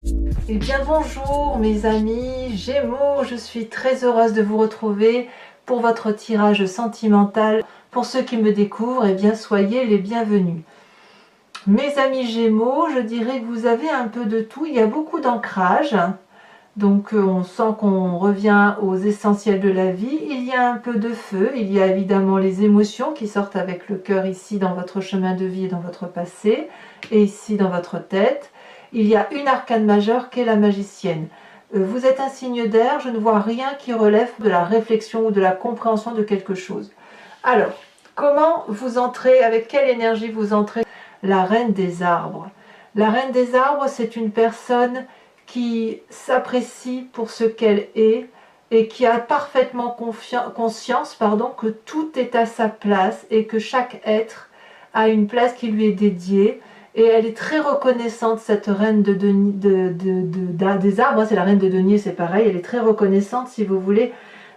Eh bien bonjour mes amis Gémeaux, je suis très heureuse de vous retrouver pour votre tirage sentimental. Pour ceux qui me découvrent, eh bien soyez les bienvenus. Mes amis Gémeaux, je dirais que vous avez un peu de tout, il y a beaucoup d'ancrage. Donc on sent qu'on revient aux essentiels de la vie, il y a un peu de feu, il y a évidemment les émotions qui sortent avec le cœur ici dans votre chemin de vie et dans votre passé, et ici dans votre tête. Il y a une arcane majeure qui est la magicienne. Vous êtes un signe d'air, je ne vois rien qui relève de la réflexion ou de la compréhension de quelque chose. Alors, comment vous entrez, avec quelle énergie vous entrez? La reine des arbres. La reine des arbres, c'est une personne qui s'apprécie pour ce qu'elle est et qui a parfaitement conscience que tout est à sa place et que chaque être a une place qui lui est dédiée. Et elle est très reconnaissante, cette reine des arbres, c'est la reine de denier, c'est pareil, elle est très reconnaissante, si vous voulez,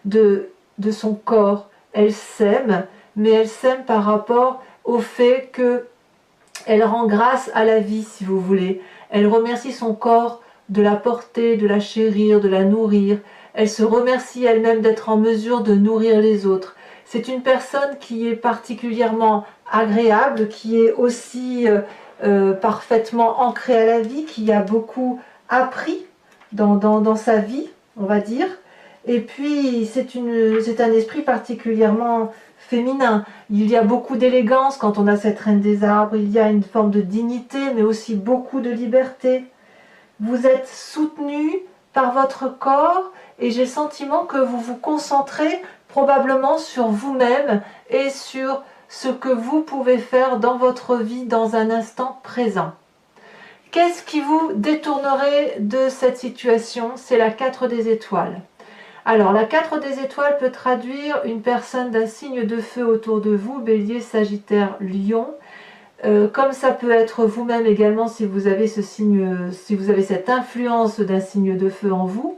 de son corps. Elle s'aime, mais elle s'aime par rapport au fait que elle rend grâce à la vie, si vous voulez. Elle remercie son corps de la porter, de la chérir, de la nourrir. Elle se remercie elle-même d'être en mesure de nourrir les autres. C'est une personne qui est particulièrement agréable, qui est aussi parfaitement ancrée à la vie, qui a beaucoup appris dans sa vie, on va dire. Et puis, c'est un esprit particulièrement féminin. Il y a beaucoup d'élégance quand on a cette reine des arbres, il y a une forme de dignité, mais aussi beaucoup de liberté. Vous êtes soutenu par votre corps et j'ai le sentiment que vous vous concentrez probablement sur vous-même et sur ce que vous pouvez faire dans votre vie dans un instant présent. Qu'est-ce qui vous détournerait de cette situation? C'est la 4 des étoiles. Alors, la 4 des étoiles peut traduire une personne d'un signe de feu autour de vous, Bélier, Sagittaire, Lion. Comme ça peut être vous-même également si vous avez ce signe, si vous avez cette influence d'un signe de feu en vous,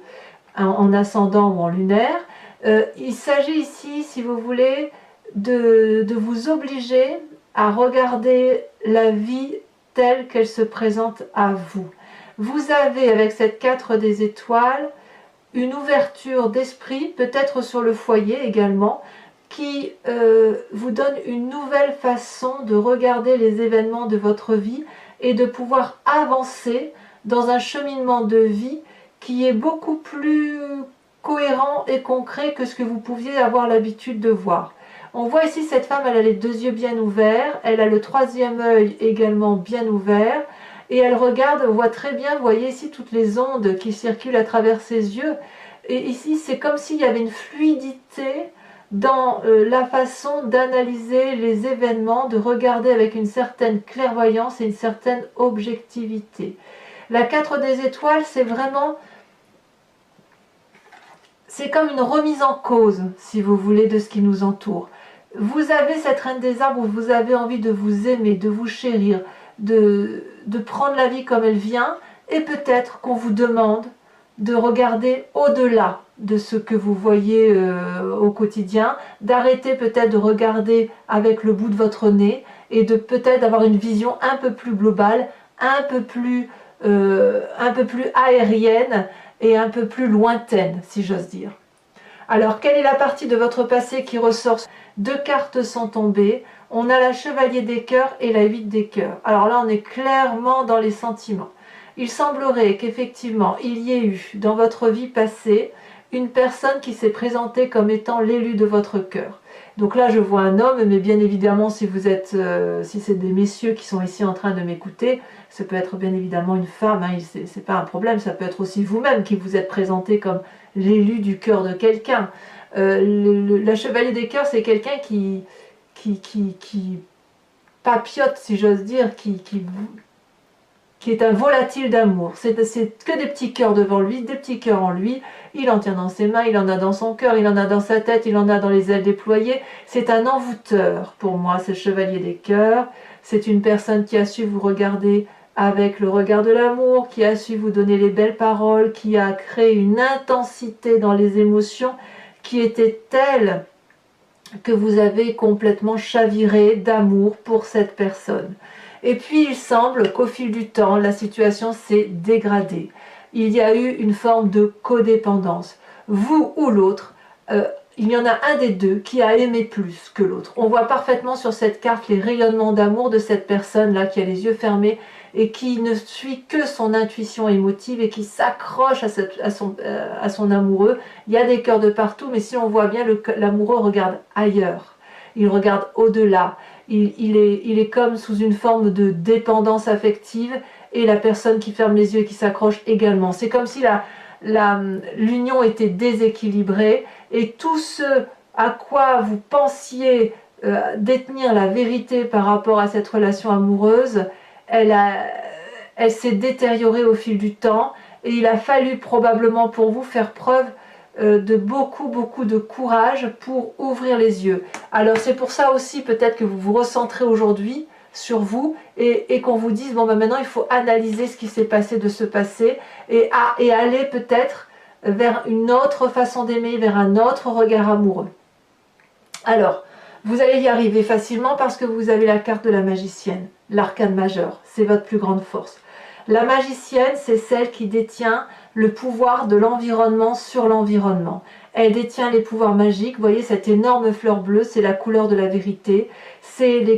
en ascendant ou en lunaire. Il s'agit ici, si vous voulez, de vous obliger à regarder la vie telle qu'elle se présente à vous. Vous avez, avec cette 4 des étoiles, une ouverture d'esprit, peut-être sur le foyer également, qui vous donne une nouvelle façon de regarder les événements de votre vie et de pouvoir avancer dans un cheminement de vie qui est beaucoup plus cohérent et concret que ce que vous pouviez avoir l'habitude de voir. On voit ici cette femme, elle a les deux yeux bien ouverts, elle a le troisième œil également bien ouvert, et elle regarde, on voit très bien, vous voyez ici toutes les ondes qui circulent à travers ses yeux, et ici c'est comme s'il y avait une fluidité dans la façon d'analyser les événements, de regarder avec une certaine clairvoyance et une certaine objectivité. La 4 des étoiles, c'est vraiment, c'est comme une remise en cause, si vous voulez, de ce qui nous entoure. Vous avez cette reine des arbres où vous avez envie de vous aimer, de vous chérir, de prendre la vie comme elle vient, et peut-être qu'on vous demande de regarder au-delà de ce que vous voyez au quotidien, d'arrêter peut-être de regarder avec le bout de votre nez et de peut-être avoir une vision un peu plus globale, un peu plus aérienne et un peu plus lointaine, si j'ose dire. Alors, quelle est la partie de votre passé qui ressort? Deux cartes sont tombées. On a la chevalier des cœurs et la 8 des cœurs. Alors là, on est clairement dans les sentiments. Il semblerait qu'effectivement, il y ait eu dans votre vie passée une personne qui s'est présentée comme étant l'élu de votre cœur. Donc là, je vois un homme, mais bien évidemment, si vous êtes, si c'est des messieurs qui sont ici en train de m'écouter, ça peut être bien évidemment une femme, hein, c'est pas un problème, ça peut être aussi vous-même qui vous êtes présenté comme l'élu du cœur de quelqu'un. La chevalier des cœurs, c'est quelqu'un qui papillote, si j'ose dire, qui est un volatile d'amour. C'est que des petits cœurs devant lui, des petits cœurs en lui. Il en tient dans ses mains, il en a dans son cœur, il en a dans sa tête, il en a dans les ailes déployées. C'est un envoûteur pour moi, ce chevalier des cœurs. C'est une personne qui a su vous regarder avec le regard de l'amour, qui a su vous donner les belles paroles, qui a créé une intensité dans les émotions qui était telle que vous avez complètement chaviré d'amour pour cette personne. Et puis il semble qu'au fil du temps, la situation s'est dégradée. Il y a eu une forme de codépendance. Vous ou l'autre, il y en a un des deux qui a aimé plus que l'autre. On voit parfaitement sur cette carte les rayonnements d'amour de cette personne-là qui a les yeux fermés et qui ne suit que son intuition émotive et qui s'accroche à son amoureux. Il y a des cœurs de partout, mais si on voit bien, l'amoureux regarde ailleurs. Il regarde au-delà. Il est comme sous une forme de dépendance affective et la personne qui ferme les yeux et qui s'accroche également. C'est comme si l'union était déséquilibrée et tout ce à quoi vous pensiez détenir la vérité par rapport à cette relation amoureuse, elle s'est détériorée au fil du temps et il a fallu probablement pour vous faire preuve de beaucoup de courage pour ouvrir les yeux. Alors c'est pour ça aussi peut-être que vous vous recentrez aujourd'hui sur vous et qu'on vous dise bon ben maintenant il faut analyser ce qui s'est passé de ce passé et aller peut-être vers une autre façon d'aimer, vers un autre regard amoureux. Alors vous allez y arriver facilement parce que vous avez la carte de la magicienne, l'arcane majeur, c'est votre plus grande force. La magicienne, c'est celle qui détient le pouvoir de l'environnement sur l'environnement. Elle détient les pouvoirs magiques. Vous voyez cette énorme fleur bleue, c'est la couleur de la vérité. C'est des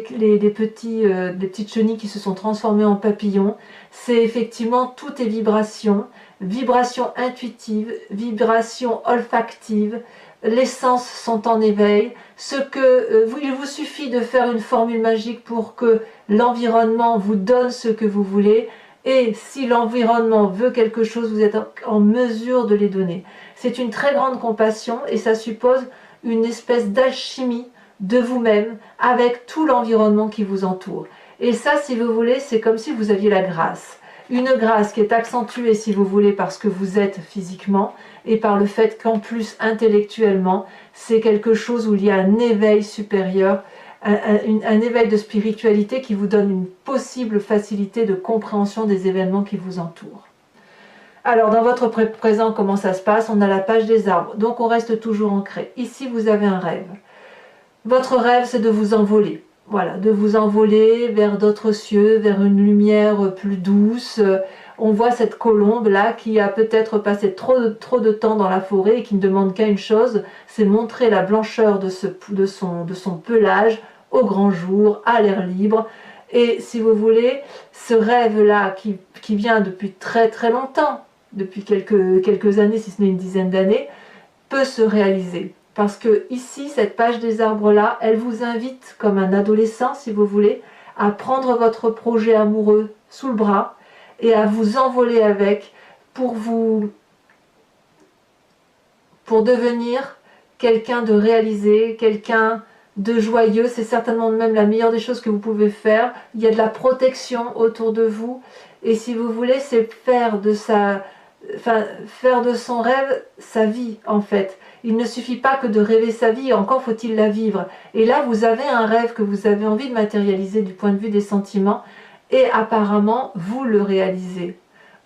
petites chenilles qui se sont transformées en papillons. C'est effectivement toutes les vibrations, vibrations intuitives, vibrations olfactives. Les sens sont en éveil. Il vous suffit de faire une formule magique pour que l'environnement vous donne ce que vous voulez. Et si l'environnement veut quelque chose, vous êtes en mesure de les donner. C'est une très grande compassion et ça suppose une espèce d'alchimie de vous-même avec tout l'environnement qui vous entoure. Et ça, si vous voulez, c'est comme si vous aviez la grâce. Une grâce qui est accentuée, si vous voulez, parce que vous êtes physiquement et par le fait qu'en plus, intellectuellement, c'est quelque chose où il y a un éveil supérieur, un éveil de spiritualité qui vous donne une possible facilité de compréhension des événements qui vous entourent. Alors, dans votre présent, comment ça se passe? On a la page des arbres, donc on reste toujours ancré. Ici, vous avez un rêve. Votre rêve, c'est de vous envoler. Voilà, de vous envoler vers d'autres cieux, vers une lumière plus douce. On voit cette colombe-là qui a peut-être passé trop de temps dans la forêt et qui ne demande qu'à une chose, c'est montrer la blancheur de son pelage au grand jour, à l'air libre. Et si vous voulez, ce rêve-là qui vient depuis très longtemps, depuis quelques années, si ce n'est une dizaine d'années, peut se réaliser. Parce que ici, cette page des arbres-là, elle vous invite, comme un adolescent, si vous voulez, à prendre votre projet amoureux sous le bras et à vous envoler avec pour devenir quelqu'un de réalisé, quelqu'un de joyeux. C'est certainement même la meilleure des choses que vous pouvez faire. Il y a de la protection autour de vous. Et si vous voulez, c'est faire de son rêve sa vie, en fait. Il ne suffit pas que de rêver sa vie, encore faut-il la vivre. Et là, vous avez un rêve que vous avez envie de matérialiser du point de vue des sentiments, et apparemment, vous le réalisez.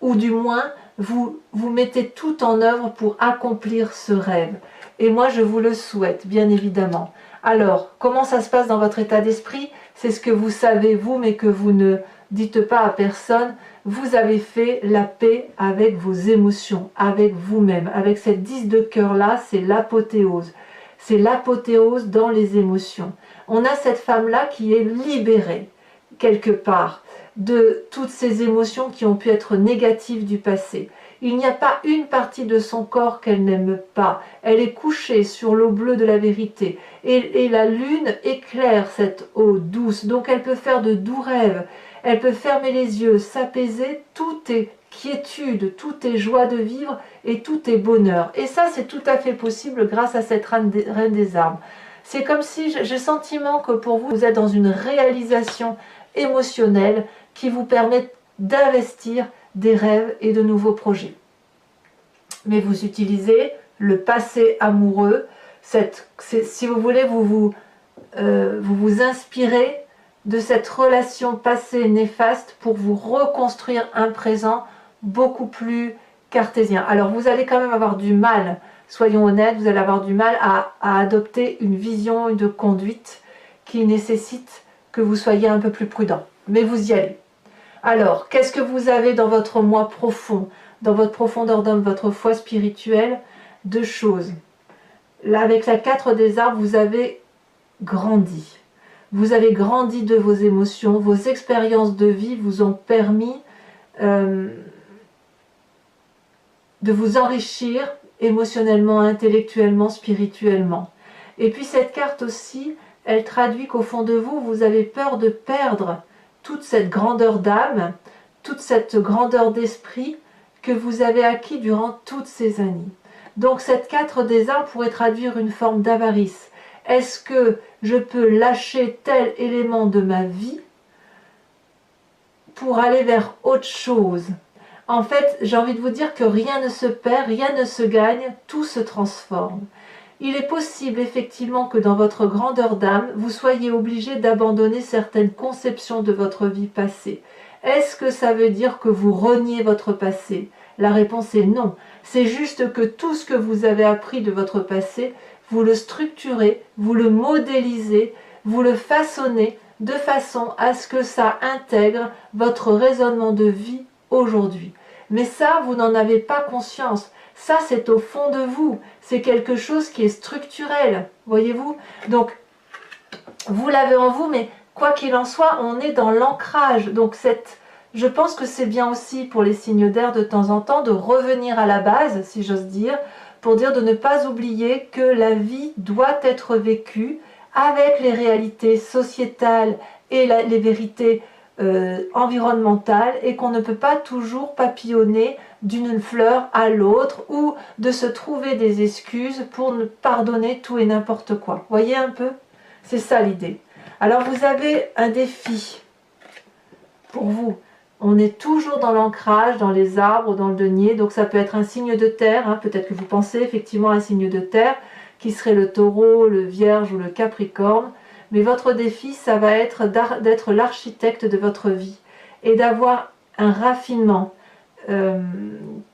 Ou du moins, vous mettez tout en œuvre pour accomplir ce rêve. Et moi, je vous le souhaite, bien évidemment. Alors, comment ça se passe dans votre état d'esprit? C'est ce que vous savez, vous, mais que vous ne dites pas à personne. Vous avez fait la paix avec vos émotions, avec vous-même. Avec cette 10 de cœur-là, c'est l'apothéose. C'est l'apothéose dans les émotions. On a cette femme-là qui est libérée, quelque part, de toutes ces émotions qui ont pu être négatives du passé. Il n'y a pas une partie de son corps qu'elle n'aime pas. Elle est couchée sur l'eau bleue de la vérité. Et la lune éclaire cette eau douce. Donc elle peut faire de doux rêves. Elle peut fermer les yeux, s'apaiser. Tout est quiétude, tout est joie de vivre et tout est bonheur. Et ça, c'est tout à fait possible grâce à cette reine des arbres. C'est comme si j'ai le sentiment que pour vous, vous êtes dans une réalisation émotionnelle qui vous permet d'investir des rêves et de nouveaux projets. Mais vous utilisez le passé amoureux, si vous voulez, vous vous inspirez de cette relation passée néfaste pour vous reconstruire un présent beaucoup plus cartésien. Alors vous allez quand même avoir du mal, soyons honnêtes, vous allez avoir du mal à adopter une vision de conduite qui nécessite que vous soyez un peu plus prudent. mais vous y allez. Alors, qu'est-ce que vous avez dans votre moi profond, dans votre profondeur d'homme, votre foi spirituelle? Deux choses. Là, avec la 4 des arbres, vous avez grandi. Vous avez grandi de vos émotions, vos expériences de vie vous ont permis de vous enrichir émotionnellement, intellectuellement, spirituellement. Et puis cette carte aussi, elle traduit qu'au fond de vous, vous avez peur de perdre toute cette grandeur d'âme, toute cette grandeur d'esprit que vous avez acquis durant toutes ces années. Donc cette 4 des arbres pourrait traduire une forme d'avarice. Est-ce que je peux lâcher tel élément de ma vie pour aller vers autre chose? En fait, j'ai envie de vous dire que rien ne se perd, rien ne se gagne, tout se transforme. Il est possible effectivement que dans votre grandeur d'âme, vous soyez obligé d'abandonner certaines conceptions de votre vie passée. Est-ce que ça veut dire que vous reniez votre passé? La réponse est non. C'est juste que tout ce que vous avez appris de votre passé, vous le structurez, vous le modélisez, vous le façonnez de façon à ce que ça intègre votre raisonnement de vie aujourd'hui. Mais ça, vous n'en avez pas conscience. Ça, c'est au fond de vous. C'est quelque chose qui est structurel, voyez-vous? Donc, vous l'avez en vous, mais quoi qu'il en soit, on est dans l'ancrage. Donc, je pense que c'est bien aussi pour les signes d'air de temps en temps de revenir à la base, si j'ose dire, pour dire de ne pas oublier que la vie doit être vécue avec les réalités sociétales et les vérités environnementales, et qu'on ne peut pas toujours papillonner d'une fleur à l'autre ou de se trouver des excuses pour ne pardonner tout et n'importe quoi. Voyez un peu? C'est ça l'idée. Alors vous avez un défi pour vous. On est toujours dans l'ancrage, dans les arbres, dans le denier, donc ça peut être un signe de terre, hein. Peut-être que vous pensez effectivement à un signe de terre, qui serait le taureau, le vierge ou le capricorne, mais votre défi, ça va être d'être l'architecte de votre vie, et d'avoir un raffinement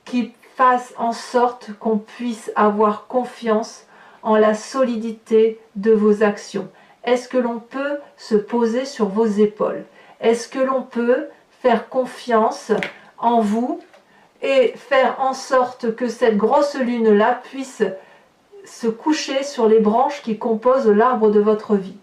qui fasse en sorte qu'on puisse avoir confiance en la solidité de vos actions. Est-ce que l'on peut se poser sur vos épaules? Est-ce que l'on peut faire confiance en vous et faire en sorte que cette grosse lune-là puisse se coucher sur les branches qui composent l'arbre de votre vie?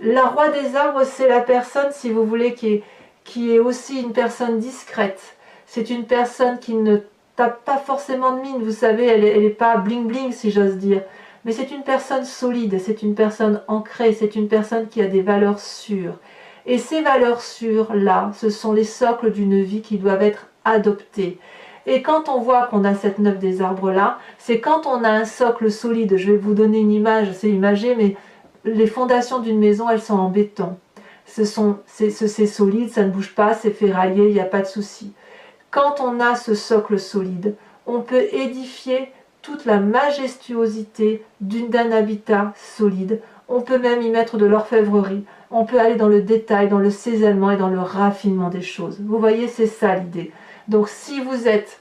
La roi des arbres, c'est la personne, si vous voulez, qui est aussi une personne discrète. C'est une personne qui ne tape pas forcément de mine, vous savez, elle n'est pas bling-bling, si j'ose dire. Mais c'est une personne solide, c'est une personne ancrée, c'est une personne qui a des valeurs sûres. Et ces valeurs sûres-là, ce sont les socles d'une vie qui doivent être adoptées. Et quand on voit qu'on a cette 9 des arbres-là, c'est quand on a un socle solide. Je vais vous donner une image, c'est imagé, mais les fondations d'une maison, elles sont en béton. C'est solide, ça ne bouge pas, c'est ferraillé, il n'y a pas de souci. Quand on a ce socle solide, on peut édifier toute la majestuosité d'un habitat solide. On peut même y mettre de l'orfèvrerie. On peut aller dans le détail, dans le cisaillement et dans le raffinement des choses. Vous voyez, c'est ça l'idée. Donc si vous êtes...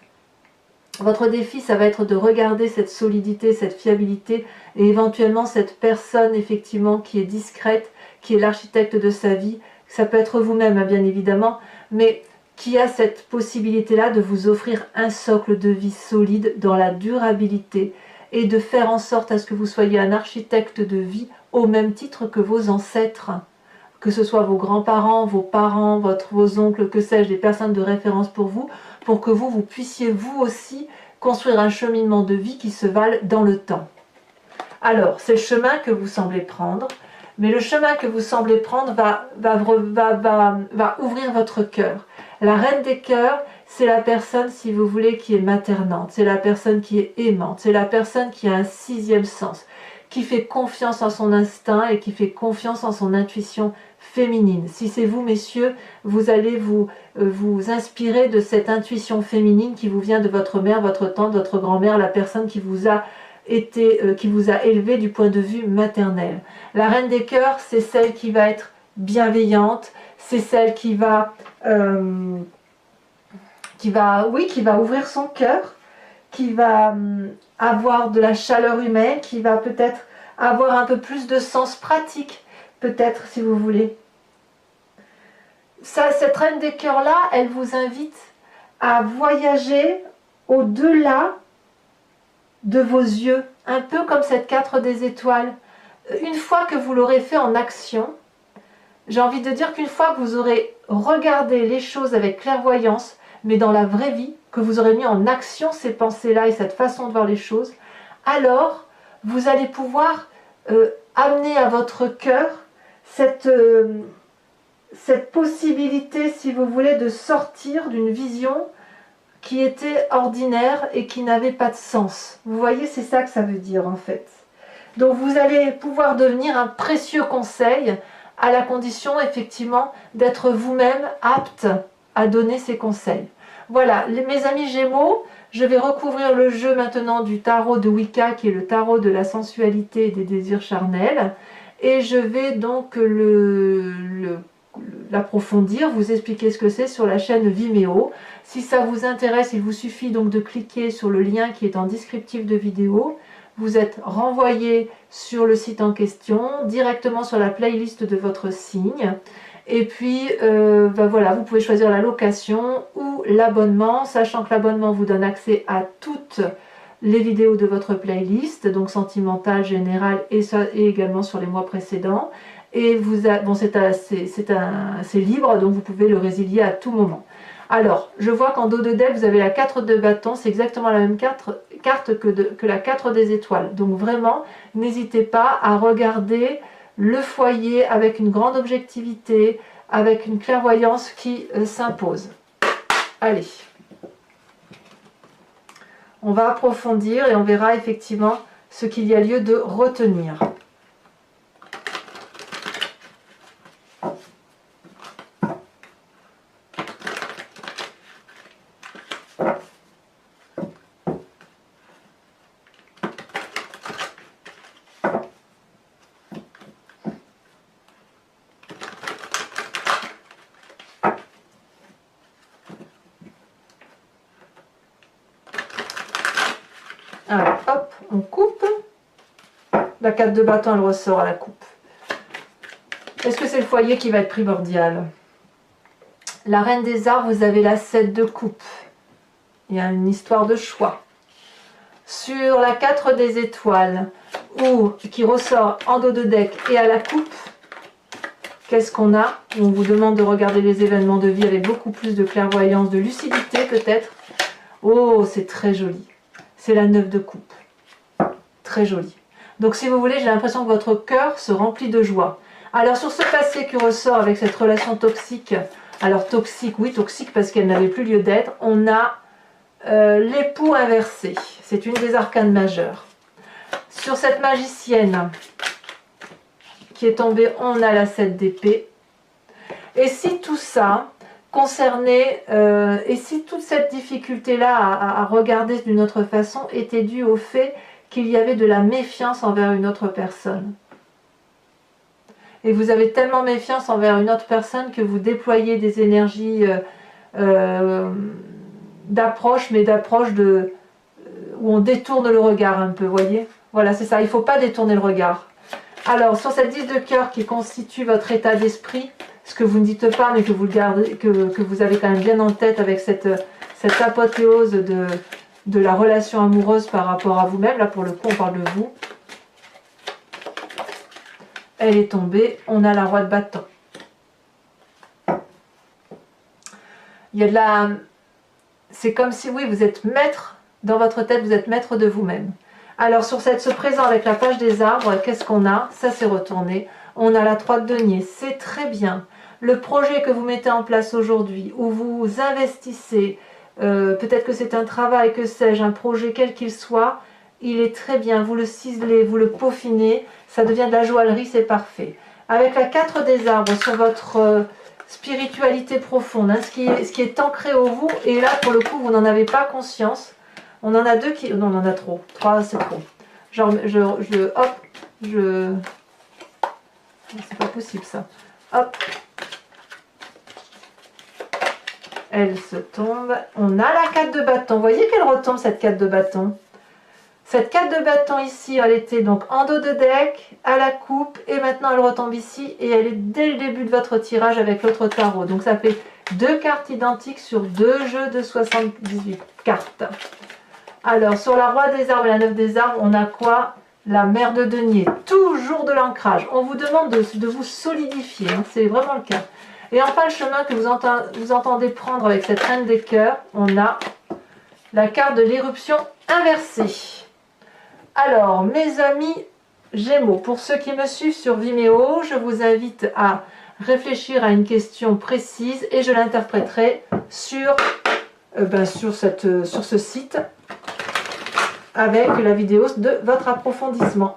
Votre défi, ça va être de regarder cette solidité, cette fiabilité, et éventuellement cette personne, effectivement, qui est discrète, qui est l'architecte de sa vie. Ça peut être vous-même, hein, bien évidemment, mais qui a cette possibilité-là de vous offrir un socle de vie solide dans la durabilité et de faire en sorte à ce que vous soyez un architecte de vie au même titre que vos ancêtres, que ce soit vos grands-parents, vos parents, vos oncles, que sais-je, des personnes de référence pour que vous puissiez vous aussi construire un cheminement de vie qui se vale dans le temps. Alors, c'est le chemin que vous semblez prendre, mais le chemin que vous semblez prendre va ouvrir votre cœur. La reine des cœurs, c'est la personne, si vous voulez, qui est maternante, c'est la personne qui est aimante, c'est la personne qui a un sixième sens, qui fait confiance en son instinct et qui fait confiance en son intuition féminine. Si c'est vous, messieurs, vous allez vous inspirer de cette intuition féminine qui vous vient de votre mère, votre tante, votre grand-mère, la personne qui vous a élevé du point de vue maternel. La reine des cœurs, c'est celle qui va être bienveillante, c'est celle qui va ouvrir son cœur, qui va avoir de la chaleur humaine, qui va peut-être avoir un peu plus de sens pratique, peut-être, si vous voulez. Cette reine des cœurs là, elle vous invite à voyager au-delà de vos yeux, un peu comme cette 4 des étoiles. Une fois que vous l'aurez fait en action, j'ai envie de dire qu'une fois que vous aurez regardé les choses avec clairvoyance, mais dans la vraie vie, que vous aurez mis en action ces pensées-là et cette façon de voir les choses, alors vous allez pouvoir amener à votre cœur cette possibilité, si vous voulez, de sortir d'une vision qui était ordinaire et qui n'avait pas de sens. Vous voyez, c'est ça que ça veut dire en fait. Donc vous allez pouvoir devenir un précieux conseil à la condition effectivement d'être vous-même apte à donner ces conseils. Voilà, mes amis Gémeaux, je vais recouvrir le jeu maintenant du tarot de Wicca qui est le tarot de la sensualité et des désirs charnels et je vais donc l'approfondir, vous expliquer ce que c'est sur la chaîne Vimeo. Si ça vous intéresse, il vous suffit donc de cliquer sur le lien qui est en descriptif de vidéo. Vous êtes renvoyé sur le site en question, directement sur la playlist de votre signe. Et puis, voilà, vous pouvez choisir la location ou l'abonnement, sachant que l'abonnement vous donne accès à toutes les vidéos de votre playlist, donc sentimentale, générale et également sur les mois précédents. Et bon, c'est libre, donc vous pouvez le résilier à tout moment. Alors, je vois qu'en dos de deck, vous avez la 4 de bâton, c'est exactement la même carte que la 4 des étoiles. Donc vraiment, n'hésitez pas à regarder le foyer avec une grande objectivité, avec une clairvoyance qui s'impose. Allez, on va approfondir et on verra effectivement ce qu'il y a lieu de retenir. Alors, hop, on coupe. La 4 de bâton, elle ressort à la coupe. Est-ce que c'est le foyer qui va être primordial? La reine des arbres, vous avez la 7 de coupe. Il y a une histoire de choix. Sur la 4 des étoiles, qui ressort en dos de deck et à la coupe, qu'est-ce qu'on a? On vous demande de regarder les événements de vie avec beaucoup plus de clairvoyance, de lucidité peut-être. Oh, c'est très joli. C'est la 9 de coupe. Très joli. Donc si vous voulez, j'ai l'impression que votre cœur se remplit de joie. Alors sur ce passé qui ressort avec cette relation toxique, alors toxique, oui toxique parce qu'elle n'avait plus lieu d'être, on a l'époux inversé. C'est une des arcanes majeures. Sur cette magicienne qui est tombée, on a la 7 d'épée. Et si tout ça concernait, et si toute cette difficulté-là à regarder d'une autre façon était due au fait qu'il y avait de la méfiance envers une autre personne. Et vous avez tellement méfiance envers une autre personne que vous déployez des énergies d'approche, mais d'approche où on détourne le regard un peu, voyez? Voilà, c'est ça, il ne faut pas détourner le regard. Alors, sur cette 10 de cœur qui constitue votre état d'esprit, ce que vous ne dites pas, mais que vous gardez, que vous avez quand même bien en tête avec cette apothéose de la relation amoureuse par rapport à vous-même. Là, pour le coup, on parle de vous. Elle est tombée. On a la roi de bâton. Il y a de la... C'est comme si, oui, vous êtes maître, dans votre tête, vous êtes maître de vous-même. Alors, sur ce présent avec la page des arbres, qu'est-ce qu'on a? Ça s'est retourné. On a la 3 de denier. C'est très bien. Le projet que vous mettez en place aujourd'hui, où vous investissez, peut-être que c'est un travail, que sais-je, un projet quel qu'il soit, il est très bien. Vous le ciselez, vous le peaufinez, ça devient de la joaillerie, c'est parfait. Avec la 4 des arbres sur votre spiritualité profonde, hein, ce qui est ancré au vous, et là, pour le coup, vous n'en avez pas conscience. On en a 2 qui... Non, on en a trop. 3, c'est trop. Genre, hop, c'est pas possible, ça. Hop. Elle se tombe. On a la 4 de bâton. Vous voyez qu'elle retombe, cette 4 de bâton? Cette carte de bâton ici, elle était donc en dos de deck, à la coupe, et maintenant elle retombe ici, et elle est dès le début de votre tirage avec l'autre tarot. Donc ça fait 2 cartes identiques sur 2 jeux de 78 cartes. Alors, sur la roi des arbres et la 9 des arbres, on a quoi? La mère de denier, toujours de l'ancrage. On vous demande de vous solidifier, hein, c'est vraiment le cas. Et enfin, le chemin que vous entendez prendre avec cette reine des cœurs, on a la carte de l'éruption inversée. Alors, mes amis Gémeaux, pour ceux qui me suivent sur Vimeo, je vous invite à réfléchir à une question précise et je l'interpréterai sur ce site avec la vidéo de votre approfondissement.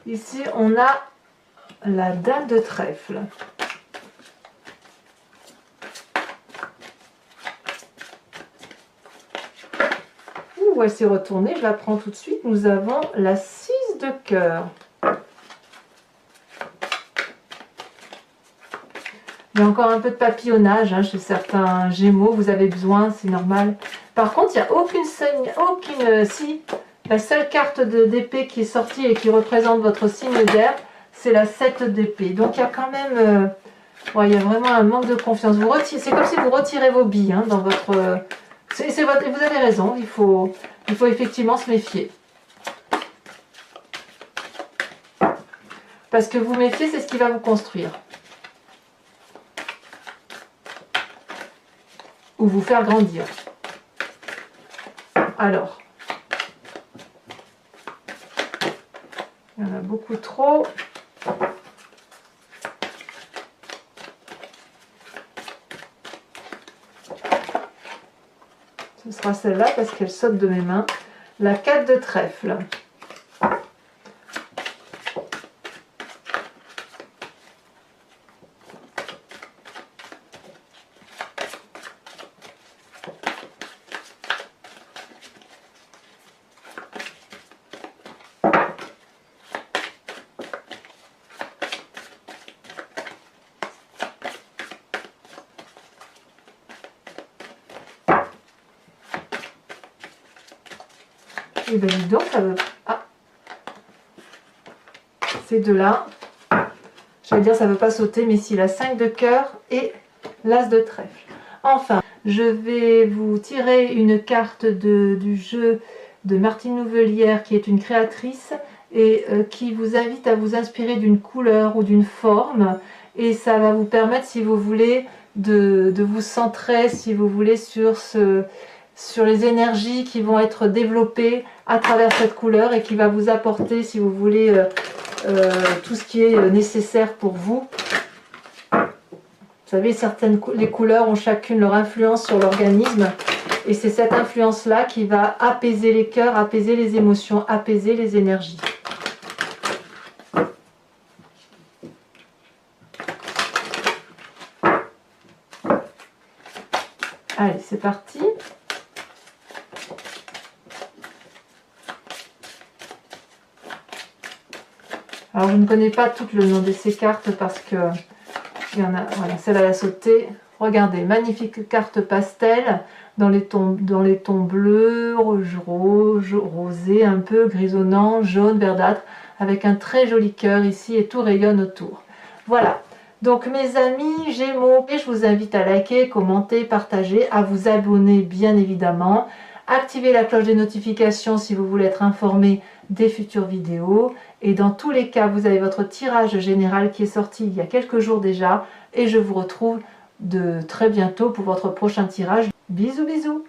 Ici, on a la dame de trèfle. Ouh, elle s'est retournée, je la prends tout de suite. Nous avons la 6 de cœur. Il y a encore un peu de papillonnage hein, chez certains Gémeaux, vous avez besoin, c'est normal. Par contre, il n'y a si, la seule carte d'épée qui est sortie et qui représente votre signe d'air, c'est la 7 d'épée. Donc il y a quand même, il y a vraiment un manque de confiance. C'est comme si vous retirez vos billes hein, dans votre... vous avez raison, il faut effectivement se méfier. Parce que vous méfiez, c'est ce qui va vous construire. Ou vous faire grandir. Alors, il y en a beaucoup trop. Ce sera celle-là parce qu'elle saute de mes mains. La 4 de trèfle. Et bien dis donc, ça veut... Ah, ces deux-là, j'allais dire ça ne veut pas sauter, mais si, la 5 de cœur et l'as de trèfle. Enfin, je vais vous tirer une carte du jeu de Martine Nouvelière, qui est une créatrice, et qui vous invite à vous inspirer d'une couleur ou d'une forme, et ça va vous permettre, si vous voulez, de vous centrer, si vous voulez, sur les énergies qui vont être développées à travers cette couleur et qui va vous apporter, si vous voulez, tout ce qui est nécessaire pour vous. Vous savez, les couleurs ont chacune leur influence sur l'organisme et c'est cette influence-là qui va apaiser les cœurs, apaiser les émotions, apaiser les énergies. Allez, c'est parti. Alors, je ne connais pas tout le nom de ces cartes parce que il y en a, voilà, celle-là a sauté. Regardez, magnifique carte pastel dans les tons bleus, rouge, rosé, un peu grisonnant, jaune, verdâtre, avec un très joli cœur ici et tout rayonne autour. Voilà. Donc mes amis Gémeaux, je vous invite à liker, commenter, partager, à vous abonner bien évidemment. Activez la cloche des notifications si vous voulez être informé des futures vidéos. Et dans tous les cas, vous avez votre tirage général qui est sorti il y a quelques jours déjà. Et je vous retrouve de très bientôt pour votre prochain tirage. Bisous bisous.